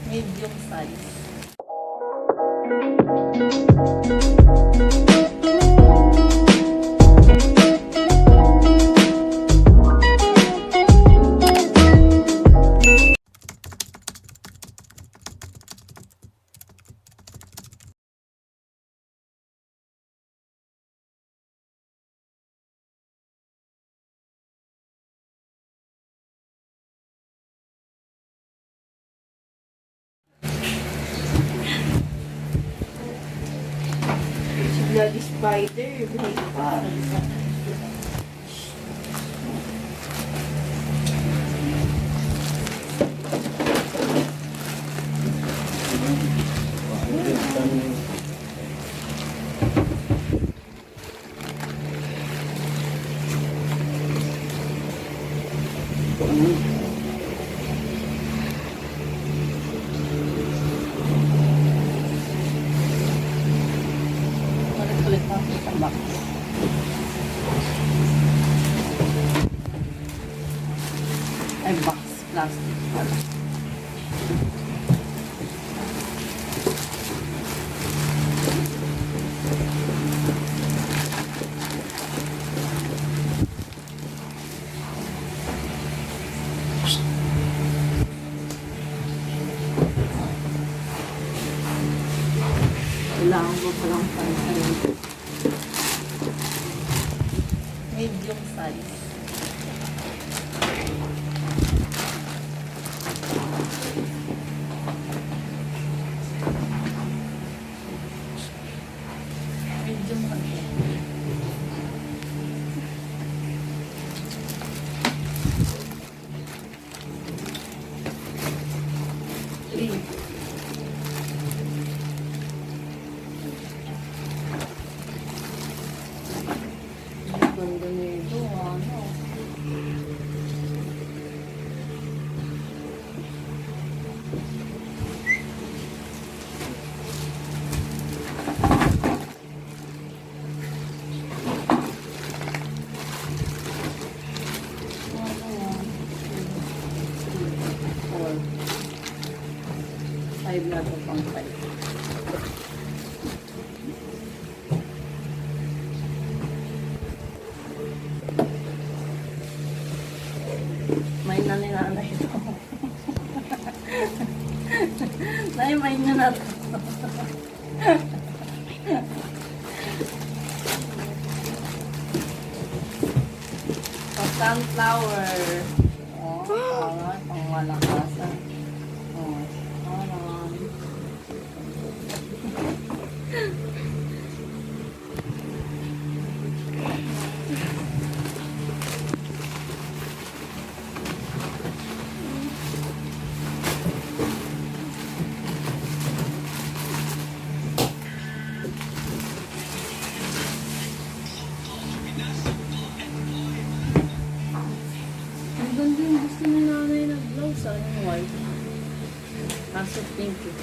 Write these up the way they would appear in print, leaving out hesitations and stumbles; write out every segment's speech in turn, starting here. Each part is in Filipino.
Medium size. Bloody spider, blade pa. Ulit na sa box. Ay, box. Plastic pala. Kailangan ko palang pansin. Medium size. Medium size. Three. Ganda nito, ano. Four. Five na ito pang five. May na nila na ito. May na na ito. Sunflower. Oh, pang malakasan. Oh, parang. Ang ganda yung gusto ni nanay na blouse. Yung white. Kaso pink eh.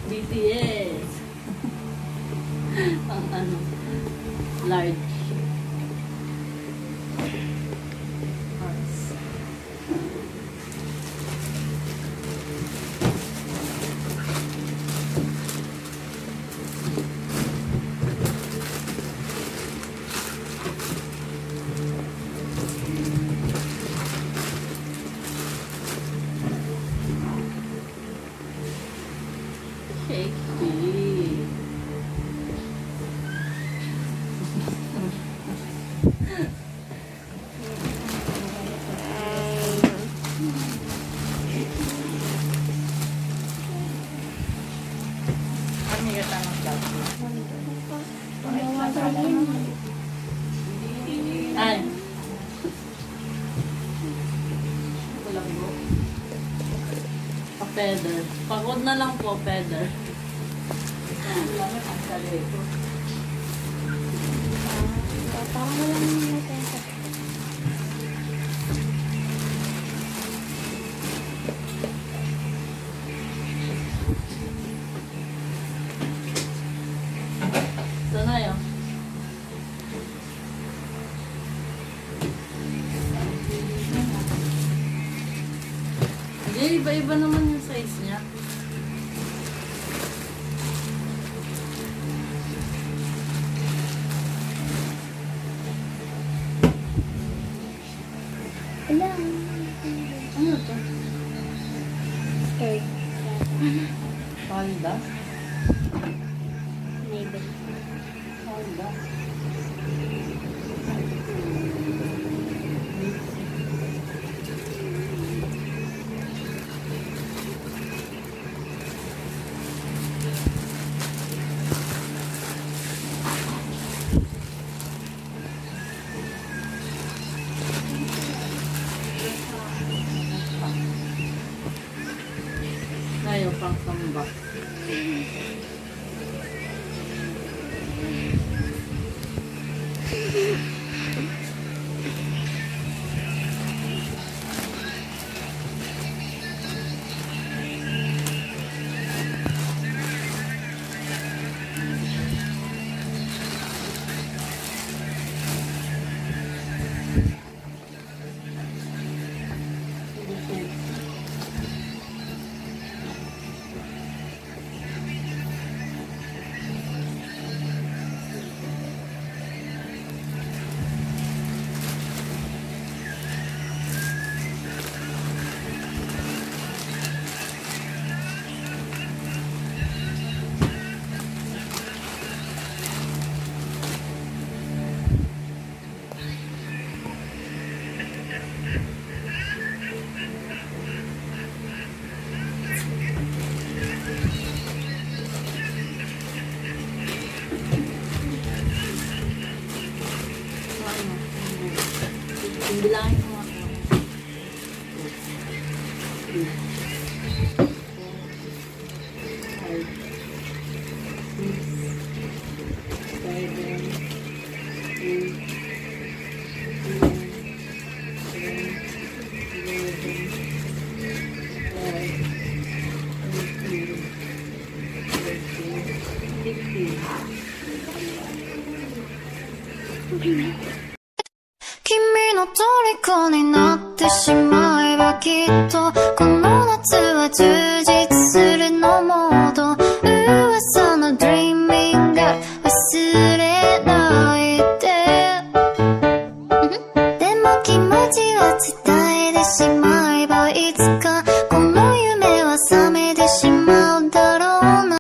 BTS. Ang ano. Large. Shaky. Ano yung tanong plastic? Ay. Pa-feather. Pagod na lang po, feather. Parang wala naman na pesa. iba-iba naman yung size niya. Wala. Ano to? Skirt. Palda? Neighbor. Palda? Ayaw pang samba. Bilangin mo ako. 2, 君の虜になってしまえばきっとこの夏は充実するのモード噂の Dreaming が忘れないででも気持ちは伝えてしまえばいつか